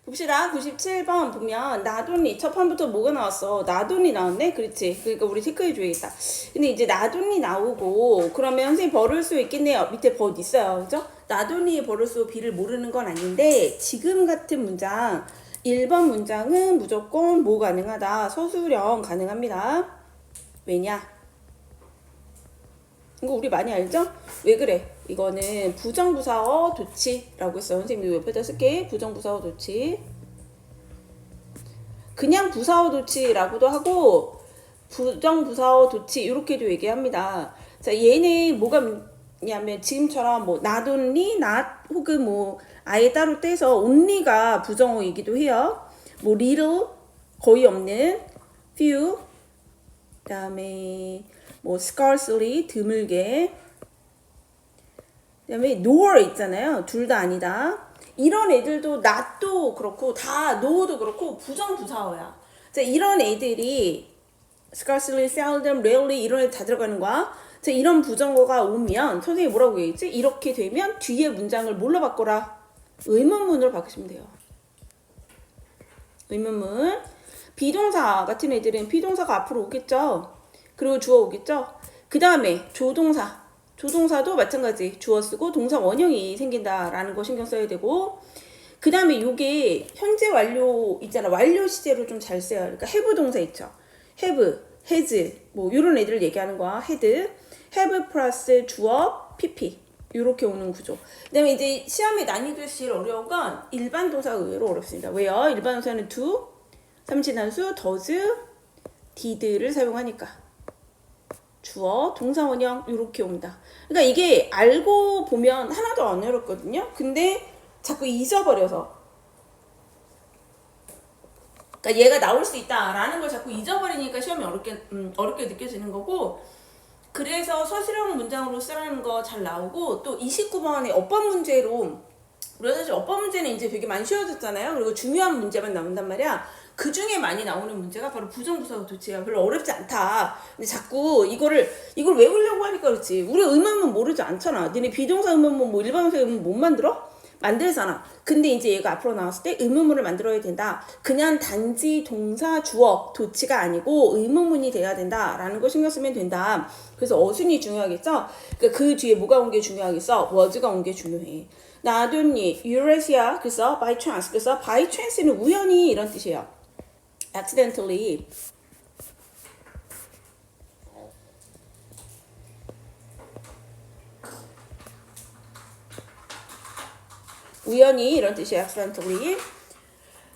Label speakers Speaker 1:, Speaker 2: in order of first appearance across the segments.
Speaker 1: 봅시다. 97번 보면 나돈니 첫 판부터 뭐가 나왔어? 나돈니 나왔네? 그렇지. 그러니까 우리 체크해 줘야겠다. 근데 이제 나돈니 나오고 그러면 선생님 벌을 수 있겠네요. 밑에 벌 있어요. 그죠? 나돈니의 벌을 수 비를 모르는 건 아닌데 지금 같은 문장 1번 문장은 무조건 뭐 가능하다. 서술형 가능합니다. 왜냐? 이거 우리 많이 알죠? 왜 그래? 이거는 부정부사어 도치라고 했어. 선생님이 옆에다 쓸게. 부정부사어 도치. 그냥 부사어 도치라고도 하고 부정부사어 도치 이렇게도 얘기합니다. 자, 얘는 뭐가 있냐면 지금처럼 뭐 not only, not 혹은 뭐 아예 따로 떼서 only가 부정어이기도 해요. 뭐 little 거의 없는, few 그다음에 뭐 scarcely 드물게, 그다음에 nor 있잖아요. 둘 다 아니다. 이런 애들도 not도 그렇고 다 no도 그렇고 부정부사어야. 자, 이런 애들이 scarcely, seldom, rarely 이런 애들 다 들어가는 거야. 자, 이런 부정어가 오면 선생님이 뭐라고 얘기했지? 이렇게 되면 뒤에 문장을 뭘로 바꿔라? 의문문으로 바꾸시면 돼요. 의문문. 비동사 같은 애들은 비동사가 앞으로 오겠죠. 그리고 주어 오겠죠. 그 다음에 조동사. 조동사도 마찬가지 주어 쓰고 동사 원형이 생긴다라는 거 신경 써야 되고, 그 다음에 요게 현재 완료 있잖아. 완료 시제로 좀 잘 써요. 그러니까 have 동사 있죠. have, has 뭐 이런 애들을 얘기하는 거야. had, have 플러스 주어 pp 이렇게 오는 구조. 그 다음에 이제 시험에 난이도에서 제일 어려운 건 일반 동사가 의외로 어렵습니다. 왜요? 일반 동사는 do, 삼진한수, does, did를 사용하니까. 주어, 동사 원형 이렇게 옵니다. 그러니까 이게 알고 보면 하나도 안 어렵거든요. 근데 자꾸 잊어버려서, 그러니까 얘가 나올 수 있다라는 걸 자꾸 잊어버리니까 시험이 어렵게 느껴지는 거고, 그래서 서술형 문장으로 쓰라는 거 잘 나오고, 또 29번의 어법 문제로, 우리가 사실 어법 문제는 이제 되게 많이 쉬워졌잖아요. 그리고 중요한 문제만 나온단 말이야. 그 중에 많이 나오는 문제가 바로 부정부사어 도치야. 별로 어렵지 않다. 근데 자꾸 이걸 외우려고 하니까 그렇지. 우리 의문문 모르지 않잖아. 너네 비동사 의문문 뭐 일반동사 의문문 못 만들어? 만들잖아. 근데 이제 얘가 앞으로 나왔을 때 의문문을 만들어야 된다. 그냥 단지 동사 주어 도치가 아니고 의문문이 돼야 된다라는 거 신경 쓰면 된다. 그래서 어순이 중요하겠죠? 그러니까 그 뒤에 뭐가 온 게 중요하겠어? was가 온 게 중요해. 나돈니, 유레시아, 그래서 by chance, 그래서 by chance는 우연히 이런 뜻이에요. accidentally. 우연히 이런 뜻이에요. accidentally.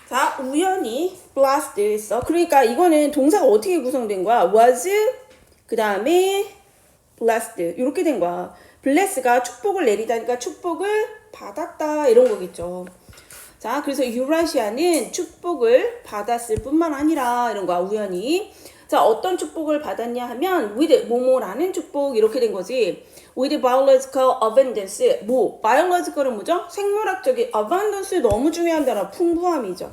Speaker 1: 자, 우연히 blast 있어. 그러니까 이거는 동사가 어떻게 구성된 거야? was, 그 다음에 blessed 이렇게 된 거야. bless가 축복을 내리다니까 축복을 받았다 이런 거겠죠. 자, 그래서 유라시아는 축복을 받았을 뿐만 아니라 이런 거야. 우연히. 자, 어떤 축복을 받았냐 하면 with 뭐뭐라는 축복 이렇게 된 거지. with biological abundance. 뭐 biological은 뭐죠? 생물학적인 abundance 너무 중요한 단어. 풍부함이죠.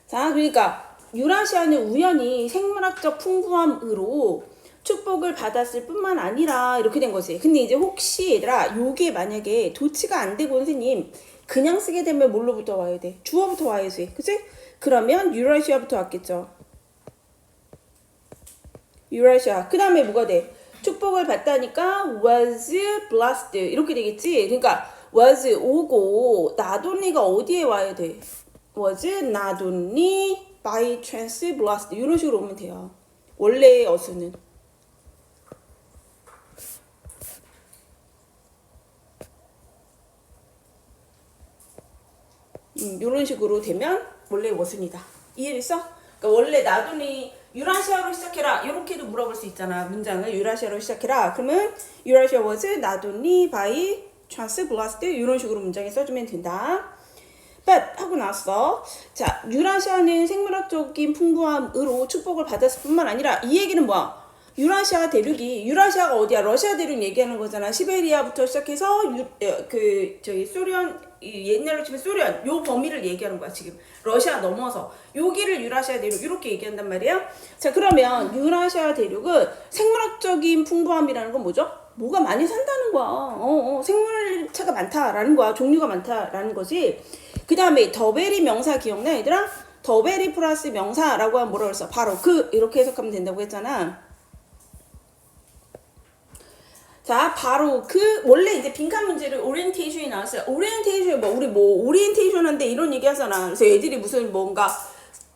Speaker 1: 자, 그러니까 유라시아는 우연히 생물학적 풍부함으로 축복을 받았을 뿐만 아니라 이렇게 된 거지. 근데 이제 혹시 얘들아 요게 만약에 도치가 안 되고 선생님 그냥 쓰게 되면 뭘로부터 와야 돼? 주어부터 와야지. 그치? 그러면 유라시아부터 왔겠죠. 유라시아. 그 다음에 뭐가 돼? 축복을 받다니까 was blessed 이렇게 되겠지. 그러니까 was 오고 not only가 어디에 와야 돼? was not only by chance blessed 이런 식으로 오면 돼요. 원래의 어수는. 이런 식으로 되면 원래 워순이다. 이해됐어? 그러니까 원래 나돈이 유라시아로 시작해라 이렇게도 물어볼 수 있잖아. 문장을 유라시아로 시작해라. 그러면 유라시아 was not only by chance blessed 이런 식으로 문장에 써주면 된다. but 하고 나서 자 유라시아는 생물학적인 풍부함으로 축복을 받았을 뿐만 아니라 이 얘기는 뭐야? 유라시아 대륙이 유라시아가 어디야? 러시아 대륙 얘기하는 거잖아. 시베리아부터 시작해서 소련 옛날로 치면 소련 요 범위를 얘기하는 거야. 지금 러시아 넘어서 여기를 유라시아 대륙 이렇게 얘기한단 말이야. 자 그러면 유라시아 대륙은 생물학적인 풍부함이라는 건 뭐죠? 뭐가 많이 산다는 거야. 생물차가 많다라는 거야. 종류가 많다라는 거지. 그 다음에 더베리 명사 기억나 얘들아? 더베리 플러스 명사라고 하면 뭐라 그랬어? 바로 그 이렇게 해석하면 된다고 했잖아. 자, 바로 그 원래 이제 빈칸 문제를 오리엔테이션이 나왔어요. 오리엔테이션 우리 오리엔테이션 한데 이런 얘기 하잖아. 그래서 애들이 무슨 뭔가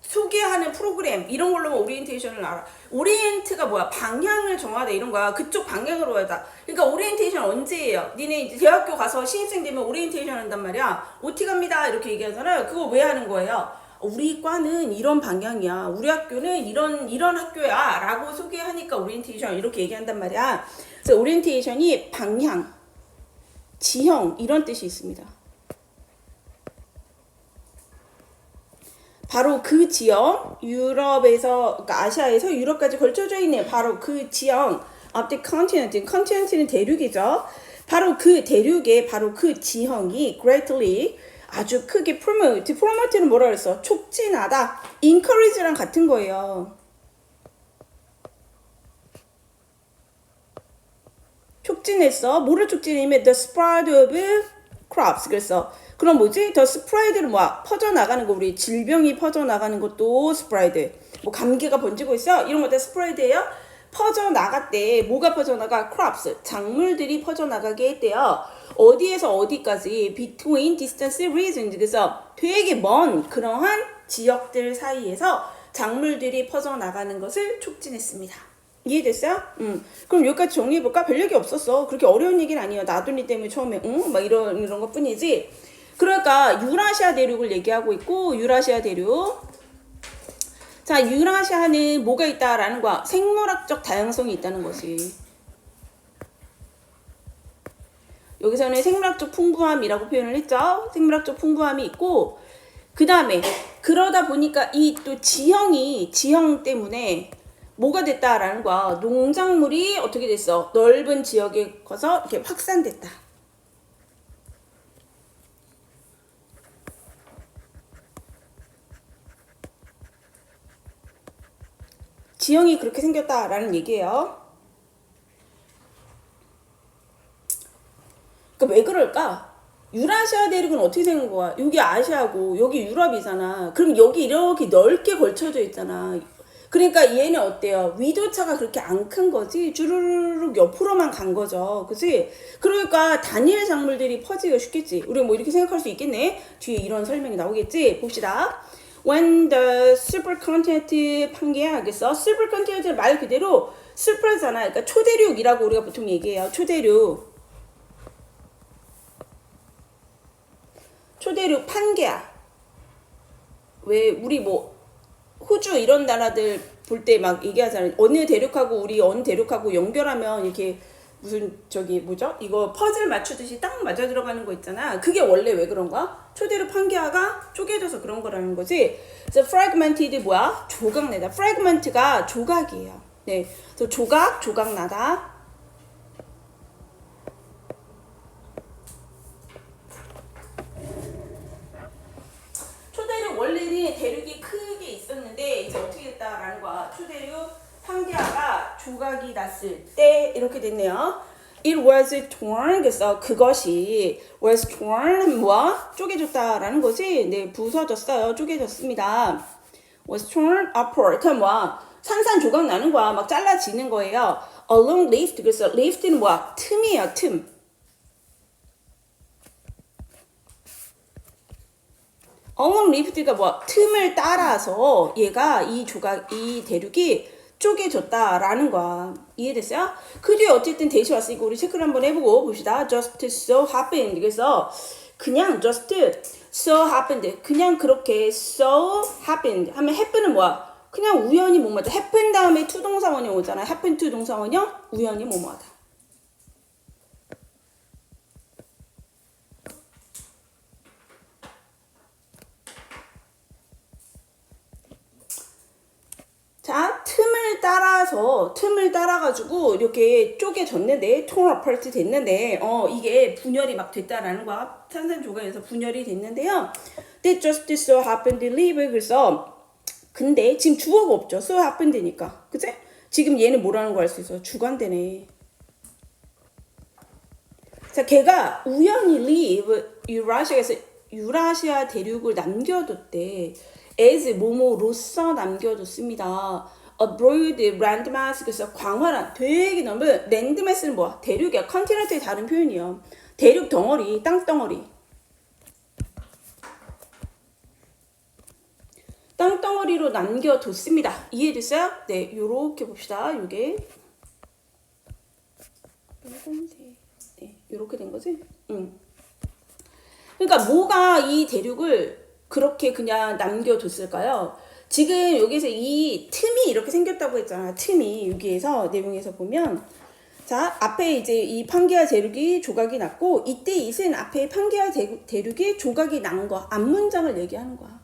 Speaker 1: 소개하는 프로그램 이런 걸로 오리엔테이션을 알아. 오리엔트가 뭐야? 방향을 정하다 이런 거야. 그쪽 방향으로 하다. 그러니까 오리엔테이션 언제예요? 니네 이제 대학교 가서 신입생 되면 오리엔테이션 한단 말이야. OT 갑니다 이렇게 얘기하잖아요. 그거 왜 하는 거예요? 우리 과는 이런 방향이야. 우리 학교는 이런 학교야 라고 소개하니까 오리엔테이션 이렇게 얘기한단 말이야. 그래서 오리엔테이션이 방향, 지형 이런 뜻이 있습니다. 바로 그 지형, 유럽에서, 그러니까 아시아에서 유럽까지 걸쳐져 있는 바로 그 지형, of the continent, 컨티넨트는 대륙이죠. 바로 그 대륙의 바로 그 지형이 greatly 아주 크게 promote는 뭐라 그랬어? 촉진하다, encourage랑 같은 거예요. 촉진했어. 뭐를 촉진하면 the spread of crops. 그래서 그럼 뭐지? the spread는 뭐야? 퍼져나가는 거. 우리 질병이 퍼져나가는 것도 spread. 뭐 감기가 번지고 있어? 이런 것도 spread예요. 퍼져나갔대. 뭐가 퍼져나가? crops. 작물들이 퍼져나가게 했대요. 어디에서 어디까지? between distance regions. 그래서 되게 먼 그러한 지역들 사이에서 작물들이 퍼져나가는 것을 촉진했습니다. 이해됐어요? 그럼 여기까지 정리해볼까? 별 얘기 없었어. 그렇게 어려운 얘기는 아니에요. 나도니 때문에 처음에 막 이런 것 뿐이지. 그러니까 유라시아 대륙을 얘기하고 있고, 유라시아 대륙. 자, 유라시아는 뭐가 있다라는 거야? 생물학적 다양성이 있다는 거지. 여기서는 생물학적 풍부함이라고 표현을 했죠. 생물학적 풍부함이 있고, 그 다음에 그러다 보니까 이 또 지형 때문에 뭐가 됐다라는 거야. 농작물이 어떻게 됐어? 넓은 지역에 가서 이렇게 확산됐다. 지형이 그렇게 생겼다라는 얘기예요. 그러니까 왜 그럴까? 유라시아 대륙은 어떻게 생긴 거야? 여기 아시아고 여기 유럽이잖아. 그럼 여기 이렇게 넓게 걸쳐져 있잖아. 그러니까 얘는 어때요? 위도차가 그렇게 안 큰 거지 주르륵 옆으로만 간 거죠. 그치? 그러니까 단일 작물들이 퍼지기가 쉽겠지. 우리가 뭐 이렇게 생각할 수 있겠네. 뒤에 이런 설명이 나오겠지. 봅시다. When the supercontinent 판ge하겠어. supercontinent는 말 그대로 super잖아. 그러니까 초대륙이라고 우리가 보통 얘기해요. 초대륙 판게야. 왜 우리 뭐 호주 이런 나라들 볼 때 막 얘기하잖아요. 어느 대륙하고 우리 어느 대륙하고 연결하면 이렇게 무슨 저기 뭐죠? 이거 퍼즐 맞추듯이 딱 맞아 들어가는 거 있잖아. 그게 원래 왜 그런 거야? 초대륙 판게아가 쪼개져서 그런 거라는 거지. 그래서 fragmented 뭐야? 조각내다. fragment가 조각이에요. 네, 그래서 조각 나다. 초대륙 원래는 대륙이 크게 있었는데 이제 어떻게 됐다라는 거야. 초대륙 판게아가 조각이 났을 때 이렇게 됐네요. It was torn. 그래서 그것이 was torn 뭐야? 쪼개졌다라는 거지. 네, 부서졌어요. 쪼개졌습니다. was torn apart. 그럼 뭐야? 산산조각 나는 거야. 막 잘라지는 거예요. along lift. 그래서 lift는 뭐야? 틈이에요. 틈. along lift가 뭐야? 틈을 따라서 얘가 이 대륙이 쪼개졌다라는 거야. 이해됐어요? 그 뒤에 어쨌든 대시 왔으니까 우리 체크를 한번 해보고 봅시다. just so happened. 그래서 그냥 just so happened. 그냥 그렇게 so happened 하면 happen은 뭐야? 그냥 우연히 뭐뭐하다. happen 다음에 to 동사원형 오잖아. happen to 동사원형 우연히 뭐뭐하다. 자, 틈을 따라가지고 이렇게 쪼개졌는데, torn apart 됐는데, 이게 분열이 막 됐다라는 거야. 산산조각에서 분열이 됐는데요. That just so happened to live. 그래서, 근데 지금 주어가 없죠. so happened니까. 그치? 지금 얘는 뭐라는 거 알 수 있어? 주관되네. 자, 걔가 우연히 leave 유라시아에서 유라시아 대륙을 남겨뒀대. as 뭐뭐로서 남겨뒀습니다. abroad landmass 그래서 광활한 되게 넓은 landmass는 뭐야? 대륙이야. 컨티넨트의 다른 표현이요. 대륙 덩어리, 땅 덩어리. 땅덩어리로 남겨뒀습니다. 이해됐어요? 네, 요렇게 봅시다. 요게 네, 요렇게 된 거지? 그러니까 뭐가 이 대륙을 그렇게 그냥 남겨뒀을까요? 지금 여기서 이 틈이 이렇게 생겼다고 했잖아. 틈이 여기에서 내용에서 보면 자, 앞에 이제 이 판게아 대륙이 조각이 났고 이때 이은 앞에 판게아 대륙이 조각이 난 거. 앞문장을 얘기하는 거야.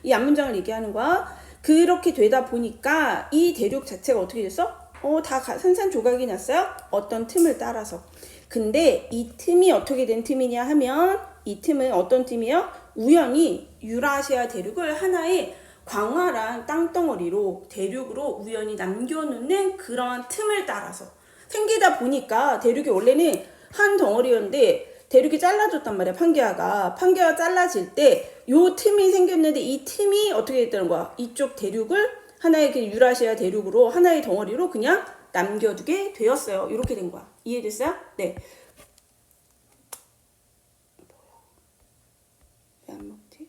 Speaker 1: 이 앞문장을 얘기하는 거야. 그렇게 되다 보니까 이 대륙 자체가 어떻게 됐어? 다 산산조각이 났어요. 어떤 틈을 따라서. 근데 이 틈이 어떻게 된 틈이냐 하면 이 틈은 어떤 틈이요? 우연히 유라시아 대륙을 하나의 광활한 땅덩어리로 대륙으로 우연히 남겨놓는 그런 틈을 따라서 생기다 보니까 대륙이 원래는 한 덩어리였는데 대륙이 잘라졌단 말이야. 판게아가 잘라질 때 요 틈이 생겼는데 이 틈이 어떻게 됐다는 거야? 이쪽 대륙을 하나의 그 유라시아 대륙으로 하나의 덩어리로 그냥 남겨두게 되었어요. 이렇게 된 거야. 이해됐어요? 네. 왜 안 먹지?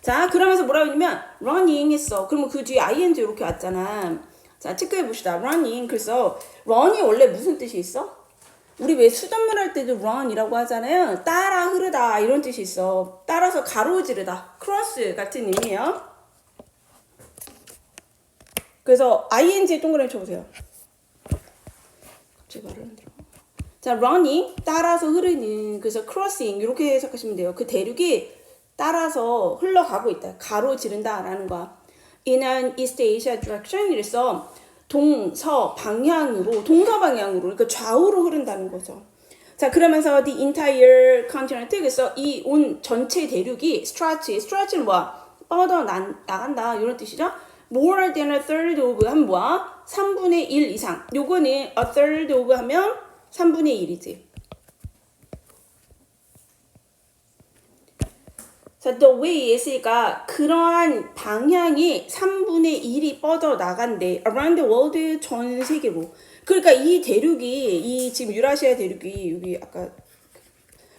Speaker 1: 자, 그러면서 뭐라고 했냐면 running 했어. 그러면 그 뒤에 ing 이렇게 왔잖아. 자, 체크해 봅시다. running. 그래서 run이 원래 무슨 뜻이 있어? 우리 왜 수돗물 할 때도 run이라고 하잖아요. 따라 흐르다 이런 뜻이 있어. 따라서 가로지르다. cross 같은 의미예요. 그래서 ing에 동그라미 쳐보세요. 갑자기 말을 안 들어. 자, running 따라서 흐르는. 그래서 crossing 이렇게 해석하시면 돼요. 그 대륙이 따라서 흘러가고 있다. 가로지른다라는 거야. In an East Asia direction 이래서 동서 방향으로 그러니까 좌우로 흐른다는 거죠. 자, 그러면서 the entire continent 그래서 이 온 전체 대륙이 stretch는 뭐야? 뻗어 나간다 이런 뜻이죠. more than a third of 하면 뭐야? 3분의 1 이상. 요거는 a third of 하면 3분의 1이지. 자, the way 있으니까 그러한 방향이 3분의 1이 뻗어 나간대. around the world 전 세계로. 그러니까 이 대륙이 이 지금 유라시아 대륙이 여기 아까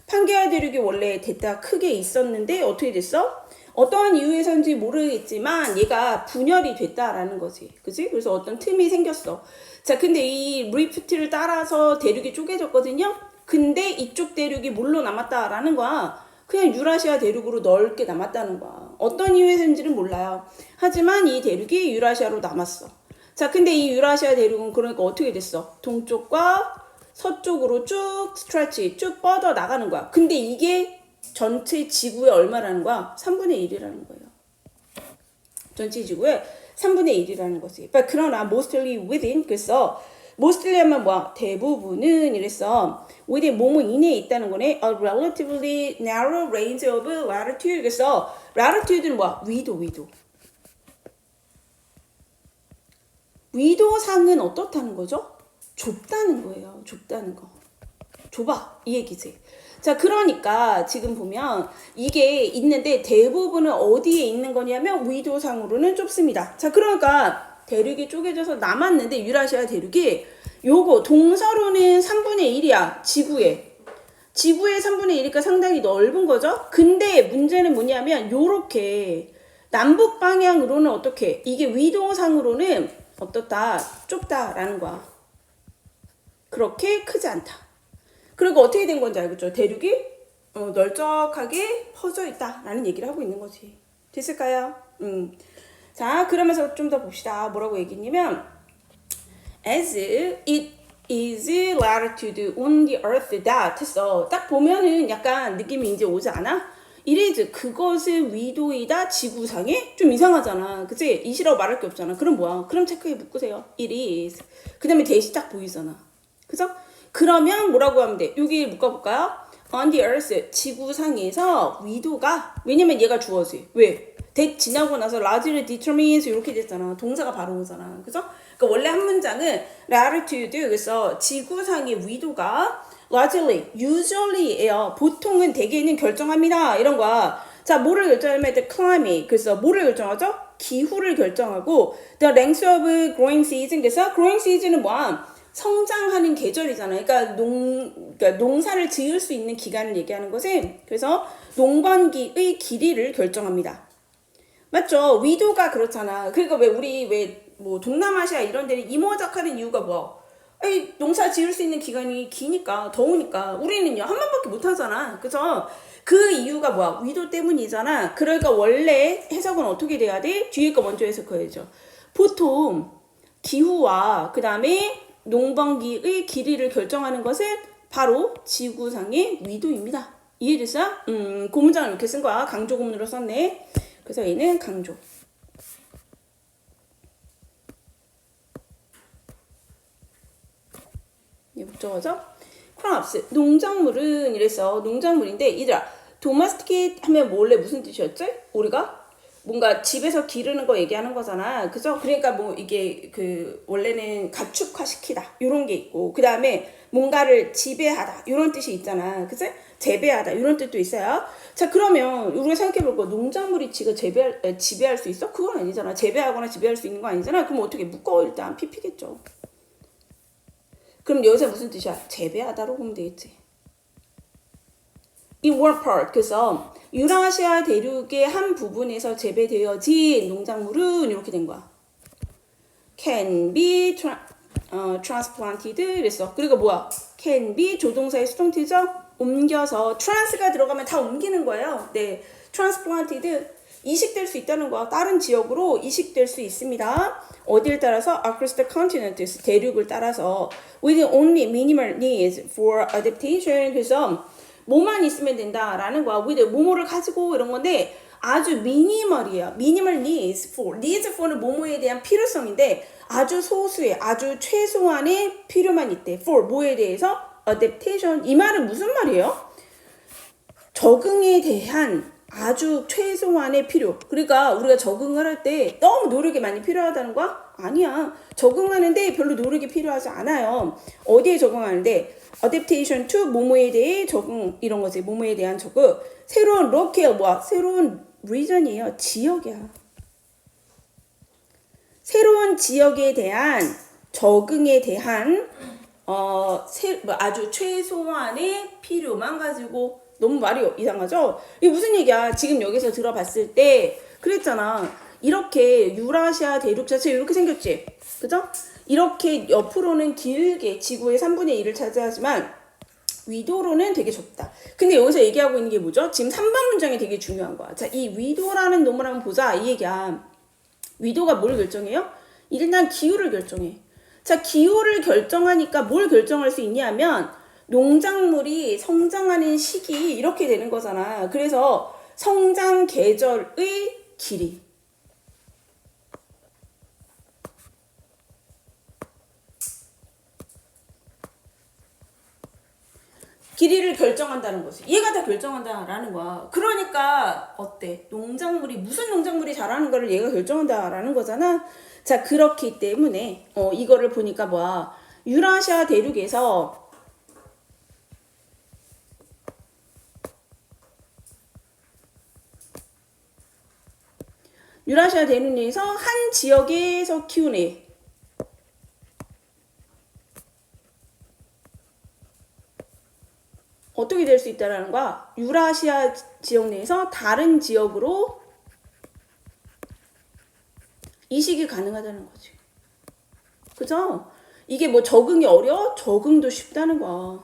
Speaker 1: 판게아 대륙이 원래 됐다 크게 있었는데 어떻게 됐어? 어떠한 이유에서인지 모르겠지만 얘가 분열이 됐다라는 거지. 그치? 그래서 어떤 틈이 생겼어. 자, 근데 이 리프트를 따라서 대륙이 쪼개졌거든요? 근데 이쪽 대륙이 뭘로 남았다라는 거야. 그냥 유라시아 대륙으로 넓게 남았다는 거야. 어떤 이유에서인지는 몰라요. 하지만 이 대륙이 유라시아로 남았어. 자, 근데 이 유라시아 대륙은 그러니까 어떻게 됐어? 동쪽과 서쪽으로 쭉 스트레치, 쭉 뻗어 나가는 거야. 근데 이게 전체 지구의 얼마라는 거야? 3분의 1이라는 거예요. 전체 지구의 3분의 1이라는 거지. 그러나 mostly within, 그래서 mostly 하면 뭐야? 대부분은 이랬어. within 뭐뭐 이내에 있다는 거네. A relatively narrow range of latitude. 그래서 latitude는 뭐야? 위도. 위도상은 어떻다는 거죠? 좁다는 거예요. 좁다는 거. 좁아. 이 얘기지. 자, 그러니까 지금 보면 이게 있는데 대부분은 어디에 있는 거냐면 위도상으로는 좁습니다. 자, 그러니까 대륙이 쪼개져서 남았는데 유라시아 대륙이 요거 동서로는 3분의 1이야. 지구의 3분의 1이니까 상당히 넓은 거죠. 근데 문제는 뭐냐면 요렇게 남북 방향으로는 어떻게 이게 위도상으로는 어떻다? 좁다라는 거야. 그렇게 크지 않다. 그리고 어떻게 된 건지 알겠죠? 대륙이 널쩍하게 퍼져 있다라는 얘기를 하고 있는 거지. 됐을까요? 자, 그러면서 좀 더 봅시다. 뭐라고 얘기했냐면 as it is latitude on the earth that 했어. 딱 보면은 약간 느낌이 이제 오지 않아? it is 그것은 위도이다 지구상에? 좀 이상하잖아. 그치? 이시라고 말할 게 없잖아. 그럼 뭐야? 그럼 체크해 묶으세요. it is. 그 다음에 대시 딱 보이잖아. 그죠? 그러면 뭐라고 하면 돼? 여기 묶어볼까요? on the earth 지구상에서 위도가 왜냐면 얘가 주어지. 왜? that 지나고 나서 largely determines 이렇게 됐잖아. 동사가 바로 오잖아. 그죠? 그러니까 원래 한 문장은 latitude, 그래서 지구상의 위도가 largely, usually예요. 보통은 대개는 결정합니다. 이런 거야. 자, 뭐를 결정하면 the climate, 그래서 뭐를 결정하죠? 기후를 결정하고 the length of growing season, 그래서 growing season은 뭐야? 성장하는 계절이잖아요. 그러니까 농사를 지을 수 있는 기간을 얘기하는 것은, 그래서 농번기의 길이를 결정합니다. 맞죠? 위도가 그렇잖아. 그러니까 왜 우리 뭐 동남아시아 이런 데는 이모작하는 이유가 뭐? 아니, 농사 지을 수 있는 기간이 기니까, 더우니까. 우리는요 한 번밖에 못 하잖아. 그죠? 그 이유가 뭐야? 위도 때문이잖아. 그러니까 원래 해석은 어떻게 돼야 돼? 뒤에 거 먼저 해석해야죠. 보통 기후와 그 다음에 농번기의 길이를 결정하는 것은 바로 지구상의 위도입니다. 이해됐어요? 그 문장을 이렇게 쓴 거야. 강조 구문으로 썼네. 그래서 얘는 강조. 얘 목적어죠? 크롭스, 농작물은 이랬어. 농작물인데 얘들아, domesticate 하면 원래 무슨 뜻이었지? 우리가 뭔가 집에서 기르는 거 얘기하는 거잖아. 그죠? 그러니까 뭐 이게 원래는 가축화시키다 이런 게 있고, 그 다음에 뭔가를 지배하다 이런 뜻이 있잖아. 그치? 재배하다 이런 뜻도 있어요. 자, 그러면 우리가 생각해볼 거, 농작물이 지가 지배할 수 있어? 그건 아니잖아. 재배하거나 지배할 수 있는 거 아니잖아. 그럼 어떻게 묶어? 일단 PP겠죠. 그럼 여기서 무슨 뜻이야? 재배하다로 보면 되겠지. In one part, 그래서 유라시아 대륙의 한 부분에서 재배되어진 농작물은 이렇게 된 거야. Can be transplanted 그랬어. 그리고 뭐야? Can be 조동사의 수동태죠? 옮겨서 trans가 들어가면 다 옮기는 거예요. 네, transplanted 이식될 수 있다는 거야. 다른 지역으로 이식될 수 있습니다. 어디를 따라서? Across the continent, 대륙을 따라서 with only minimal needs for adaptation. 그래서 뭐만 있으면 된다라는 거야. with 뭐뭐를 가지고 이런 건데 아주 미니멀이에요. minimal needs for. needs for는 뭐뭐에 대한 필요성인데 아주 소수의, 아주 최소한의 필요만 있대. for 뭐에 대해서? adaptation. 이 말은 무슨 말이에요? 적응에 대한 아주 최소한의 필요. 그러니까 우리가 적응을 할 때 너무 노력이 많이 필요하다는 거야? 아니야. 적응하는데 별로 노력이 필요하지 않아요. 어디에 적응하는데? adaptation to 뭐뭐에 대해 적응, 이런 거지. 뭐뭐에 대한 적응. 새로운 locale, 뭐야? 새로운 region이에요. 지역이야. 새로운 지역에 대한 적응에 대한 아주 최소한의 필요만 가지고. 너무 말이 이상하죠? 이게 무슨 얘기야? 지금 여기서 들어봤을 때 그랬잖아. 이렇게 유라시아 대륙 자체 이렇게 생겼지? 그죠? 이렇게 옆으로는 길게 지구의 3분의 1을 차지하지만 위도로는 되게 좁다. 근데 여기서 얘기하고 있는 게 뭐죠? 지금 3번 문장이 되게 중요한 거야. 자, 이 위도라는 놈을 한번 보자. 이 얘기야. 위도가 뭘 결정해요? 일단 기후를 결정해. 자, 기후를 결정하니까 뭘 결정할 수 있냐면 농작물이 성장하는 시기 이렇게 되는 거잖아. 그래서 성장 계절의 길이. 길이를 결정한다는 거지. 얘가 다 결정한다라는 거야. 그러니까 어때? 농작물이 무슨 농작물이 자라는 거를 얘가 결정한다라는 거잖아. 자, 그렇기 때문에 이거를 보니까 뭐야? 유라시아 대륙에서 유라시아 대륙에서 한 지역에서 키우네. 어떻게 될 수 있다라는 거야? 유라시아 지역 내에서 다른 지역으로 이식이 가능하다는 거지. 그죠? 이게 뭐 적응이 어려워? 적응도 쉽다는 거야.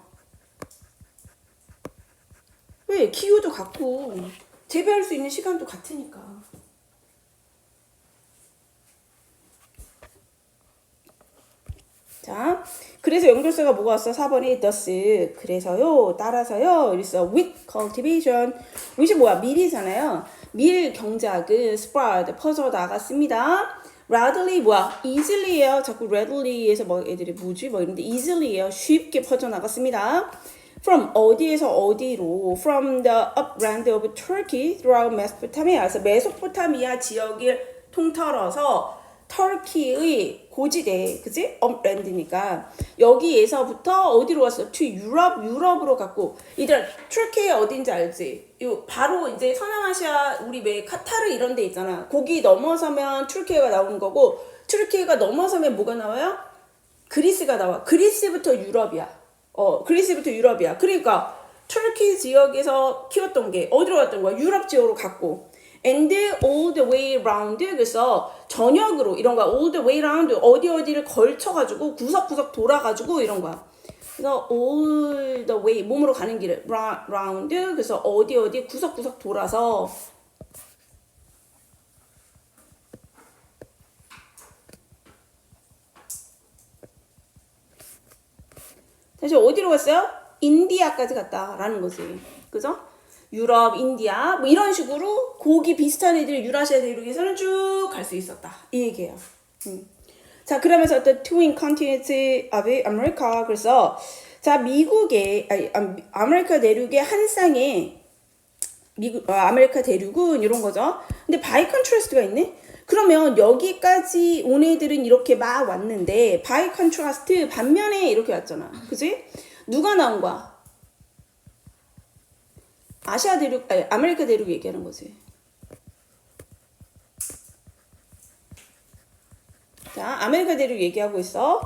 Speaker 1: 왜? 기후도 같고 재배할 수 있는 시간도 같으니까. 자, 그래서 연결사가 뭐가 왔어? 4번에 thus, 그래서요, 따라서요, 이랬어. with cultivation. with이 뭐야? 밀이잖아요. 밀 경작은 spread, 퍼져 나갔습니다. readily 뭐야? easily예요. 자꾸 readily에서 뭐 애들이 뭐지? 뭐 이런데 easily예요. 쉽게 퍼져 나갔습니다. From 어디에서 어디로? From the upland of Turkey throughout Mesopotamia. 그래서 메소포타미아 지역을 통틀어서 터키의 고지대, 그지? upland니까 여기에서부터 어디로 갔어? to 유럽으로 갔고, 이들 터키가 어딘지 알지? 요 바로 이제 서남아시아 우리 왜 카타르 이런 데 있잖아. 거기 넘어서면 터키가 나오는 거고, 터키가 넘어서면 뭐가 나와요? 그리스가 나와. 그리스부터 유럽이야. 그리스부터 유럽이야. 그러니까 터키 지역에서 키웠던 게 어디로 갔던 거야? 유럽 지역으로 갔고. And all the way round. 그래서 전역으로 이런 거야. all the way round. 어디를 걸쳐가지고 구석구석 돌아가지고 이런 거야. 그래서 all the way 몸으로 가는 길을 round. 그래서 어디 구석구석 돌아서 다시 어디로 갔어요? 인디아까지 갔다라는 거지. 그죠? 유럽, 인디아 뭐 이런 식으로 고기 비슷한 애들이 유라시아 대륙에서는 쭉 갈 수 있었다. 이 얘기예요. 자, 그러면서 the twin continents of America. 그래서 자, 아메리카 대륙의 한 쌍의 아메리카 대륙은 이런 거죠. 근데 바이 컨트라스트가 있네. 그러면 여기까지 온 애들은 이렇게 막 왔는데 바이 컨트라스트 반면에 이렇게 왔잖아. 그지? 누가 나온 거야? 아메리카 대륙 얘기하는 거지. 자, 아메리카 대륙 얘기하고 있어.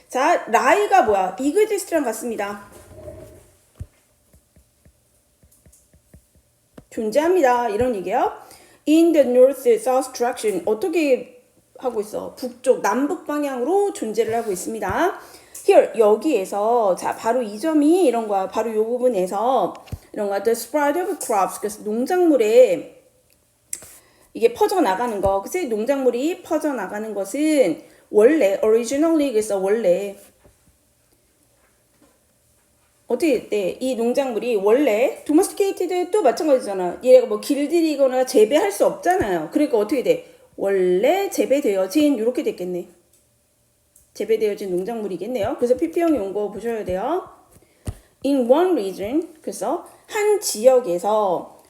Speaker 1: 자, 라이가 뭐야? 이그디스트랑 같습니다. 존재합니다. 이런 얘기예요. In the north-south direction. 어떻게 하고 있어? 북쪽, 남북 방향으로 존재를 하고 있습니다. Here, 여기에서 자, 바로 이 점이 이런 거야. 바로 이 부분에서 이런 거야. The spread of crops. 그래서 농작물에 이게 퍼져나가는 거. 그치? 농작물이 퍼져나가는 것은 원래 originally 그래서 원래 어떻게 돼? 이 농작물이 원래 domesticated도 마찬가지잖아. 얘가 뭐 길들이거나 재배할 수 없잖아요. 그러니까 어떻게 돼? 원래 재배되어진 이렇게 됐겠네. 재배되어진 농작물이겠네요. 그래서 PP형이 온 거 보셔야 돼요. In one region, 그래서 한 지역에서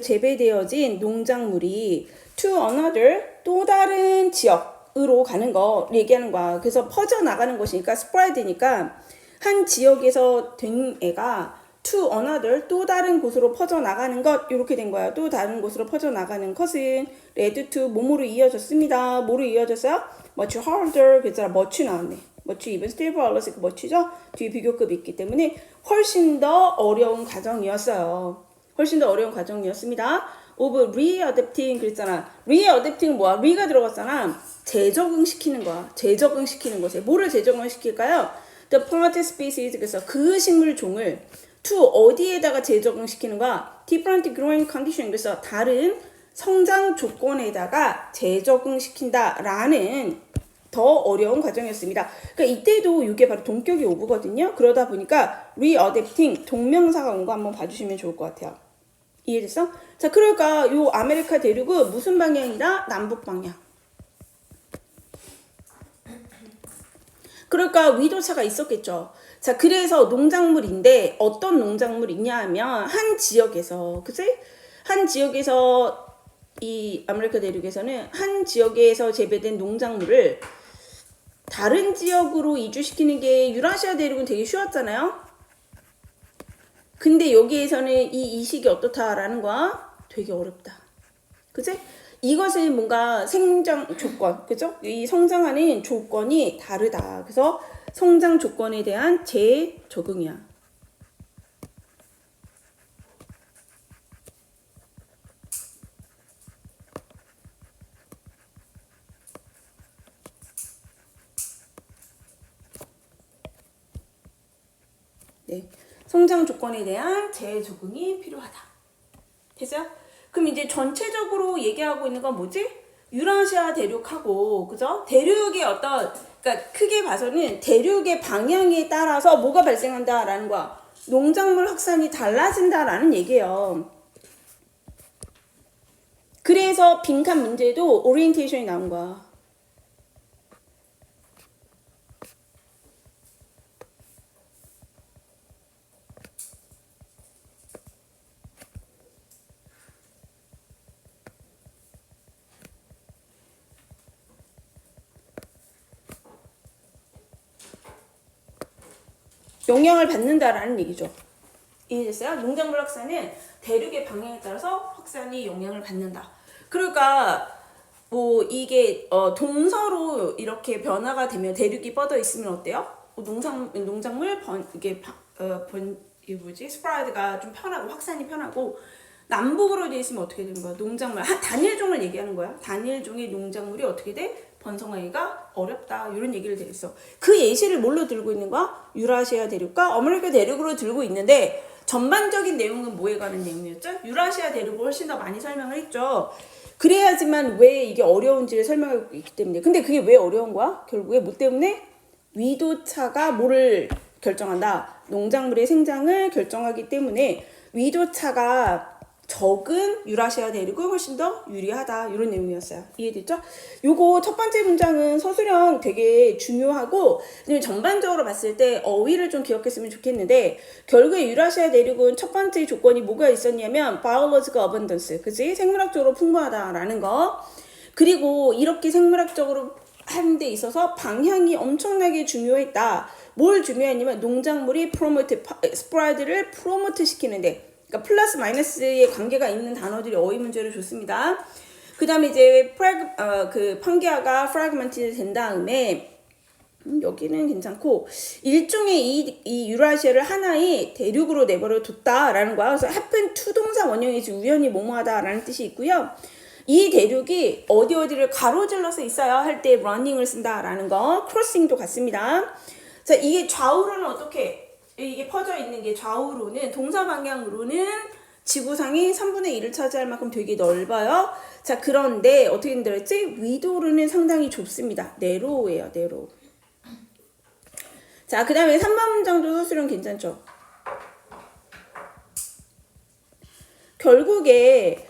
Speaker 1: 재배되어진 농작물이 to another, 또 다른 지역으로 가는 거 얘기하는 거야. 그래서 퍼져나가는 것이니까 spread니까 한 지역에서 된 애가 to another, 또 다른 곳으로 퍼져나가는 것 이렇게 된 거야. 또 다른 곳으로 퍼져나가는 것은 led to 몸으로 이어졌습니다. 뭐로 이어졌어요? much harder, 그랬잖아. much 나왔네. much even still plus 그 much죠? 뒤에 비교급이 있기 때문에 훨씬 더 어려운 과정이었어요. 훨씬 더 어려운 과정이었습니다. of readapting 그랬잖아. readapting 뭐야? re가 들어갔잖아. 재적응시키는 거야. 재적응시키는 것에 뭐를 재적응시킬까요? The plant species 그래서 그 식물종을 to 어디에다가 재적응시키는 거야? different growing condition 그래서 다른 성장 조건에다가 재적응시킨다라는 더 어려운 과정이었습니다. 그러니까 이때도 이게 바로 동격이 오브거든요. 그러다 보니까 readapting 동명사가 온 거 한번 봐주시면 좋을 것 같아요. 이해됐어? 자, 그러니까 요 아메리카 대륙은 무슨 방향이다? 남북 방향. 그러니까 위도차가 있었겠죠. 자, 그래서 농작물인데 어떤 농작물이냐 하면 한 지역에서, 그치? 한 지역에서 이 아메리카 대륙에서는 한 지역에서 재배된 농작물을 다른 지역으로 이주시키는 게 유라시아 대륙은 되게 쉬웠잖아요. 근데 여기에서는 이 이식이 어떻다라는 거야? 되게 어렵다. 그치? 이것은 뭔가 생장 조건, 그죠? 이 성장하는 조건이 다르다. 그래서 성장 조건에 대한 재적응이야. 네. 성장 조건에 대한 재적응이 필요하다. 됐어요? 그럼 이제 전체적으로 얘기하고 있는 건 뭐지? 유라시아 대륙하고, 그죠? 대륙의 그러니까 크게 봐서는 대륙의 방향에 따라서 뭐가 발생한다라는 거야. 농작물 확산이 달라진다라는 얘기예요. 그래서 빈칸 문제도 오리엔테이션이 나온 거야. 영향을 받는다라는 얘기죠. 이해됐어요? 농작물 확산은 대륙의 방향에 따라서 확산이 영향을 받는다. 그러니까 뭐 이게 동서로 이렇게 변화가 되면 대륙이 뻗어 있으면 어때요? 농작물 이게 뭐지? 스프라이드가 좀 편하고 확산이 편하고 남북으로 돼 있으면 어떻게 되는 거야? 농작물 단일종을 얘기하는 거야. 단일종의 농작물이 어떻게 돼? 번성하기가 어렵다. 이런 얘기를 들었어. 그 예시를 뭘로 들고 있는 거야? 유라시아 대륙과 아메리카 대륙으로 들고 있는데 전반적인 내용은 뭐에 관한 내용이었죠? 유라시아 대륙을 훨씬 더 많이 설명을 했죠. 그래야지만 왜 이게 어려운지를 설명하고 있기 때문에. 근데 그게 왜 어려운 거야? 결국에 뭐 때문에? 위도차가 뭐를 결정한다? 농작물의 생장을 결정하기 때문에 위도차가 적은 유라시아 대륙은 훨씬 더 유리하다. 이런 내용이었어요. 이해됐죠? 요거 첫 번째 문장은 서술형 되게 중요하고 전반적으로 봤을 때 어휘를 좀 기억했으면 좋겠는데 결국에 유라시아 대륙은 첫 번째 조건이 뭐가 있었냐면 biological abundance, 그치? 생물학적으로 풍부하다라는 거. 그리고 이렇게 생물학적으로 하는 데 있어서 방향이 엄청나게 중요했다. 뭘 중요했냐면 농작물이 스프라이드를 프로모트 시키는데, 그러니까 플러스 마이너스의 관계가 있는 단어들이 어휘 문제를 줬습니다. 그 다음에 이제 판게아가 프라그먼트 된 다음에 여기는 괜찮고 일종의 이 유라시아를 하나의 대륙으로 내버려 뒀다라는 거야. 그래서 happen to 동사 원형이지 우연히 뭐뭐하다라는 뜻이 있고요. 이 대륙이 어디를 가로질러서 있어야 할 때 running을 쓴다라는 거, crossing도 같습니다. 자, 이게 좌우로는 어떻게 이게 퍼져 있는 게 좌우로는 동사 방향으로는 지구상이 3분의 1을 차지할 만큼 되게 넓어요. 자, 그런데 어떻게 된다랬지? 위도로는 상당히 좁습니다. 내로우예요, 내로우. 자, 그 다음에 3번 문장도 서술은 괜찮죠? 결국에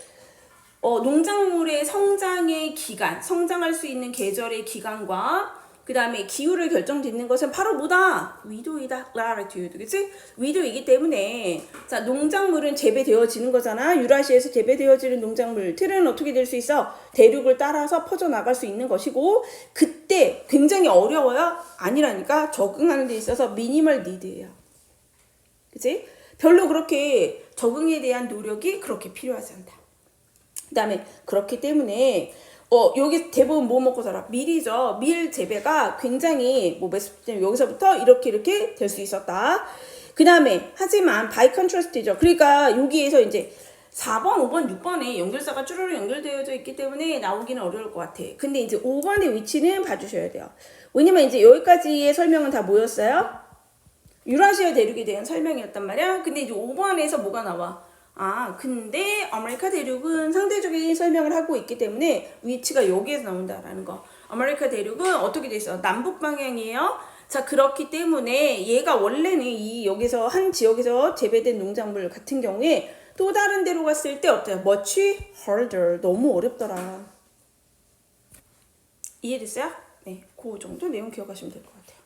Speaker 1: 농작물의 성장의 기간, 성장할 수 있는 계절의 기간과 그 다음에 기후를 결정짓는 것은 바로 뭐다? 위도이다. latitude, 그치? 위도이기 때문에 자, 농작물은 재배되어지는 거잖아. 유라시아에서 재배되어지는 농작물들은 어떻게 될 수 있어? 대륙을 따라서 퍼져나갈 수 있는 것이고 그때 굉장히 어려워요? 아니라니까. 적응하는 데 있어서 미니멀 니드예요. 그치? 별로 그렇게 적응에 대한 노력이 그렇게 필요하지 않다. 그 다음에 그렇기 때문에 여기 대부분 뭐 먹고 살아? 밀이죠. 밀 재배가 굉장히 여기서부터 이렇게 될 수 있었다. 그 다음에 하지만 by contrast죠. 그러니까 여기에서 이제 4번, 5번, 6번에 연결사가 쭈루루 연결되어져 있기 때문에 나오기는 어려울 것 같아. 근데 이제 5번의 위치는 봐주셔야 돼요. 왜냐면 이제 여기까지의 설명은 다 뭐였어요? 유라시아 대륙에 대한 설명이었단 말이야. 근데 이제 5번에서 뭐가 나와? 근데 아메리카 대륙은 상대적인 설명을 하고 있기 때문에 위치가 여기에서 나온다라는 거. 아메리카 대륙은 어떻게 돼 있어? 남북 방향이에요. 자, 그렇기 때문에 얘가 원래는 여기서 한 지역에서 재배된 농작물 같은 경우에 또 다른 데로 갔을 때 어때요? much harder. 너무 어렵더라. 이해됐어요? 네, 그 정도 내용 기억하시면 될 것 같아요.